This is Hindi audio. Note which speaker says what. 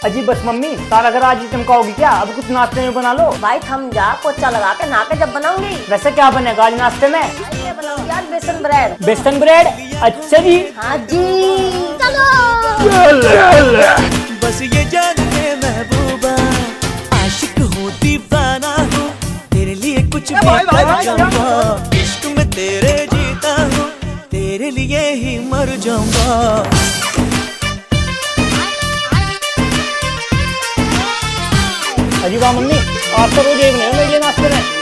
Speaker 1: अजी बस मम्मी, सारा घर आज ही चमकाओगी क्या? अब कुछ नाश्ते में बना लो।
Speaker 2: भाई थम जा, पोछा लगा के नहा के जब बनाऊंगी।
Speaker 1: वैसे क्या बनेगा आज नाश्ते में?
Speaker 2: ये बनाऊंगी यार बेसन ब्रेड।
Speaker 1: बेसन ब्रेड? अच्छा जी।
Speaker 2: हाँ जी चलो।
Speaker 3: बस ये जान ले महबूबा, आशिक हूँ दीवाना हूँ, तेरे लिए कुछ भी कर जाऊंगा। इश्क में तेरे जीता हूँ, तेरे लिए ही मर जाऊंगा।
Speaker 1: अजी वाह मम्मी, आप तो रोज एक नहीं हो मेरे लिए नाश्ते में।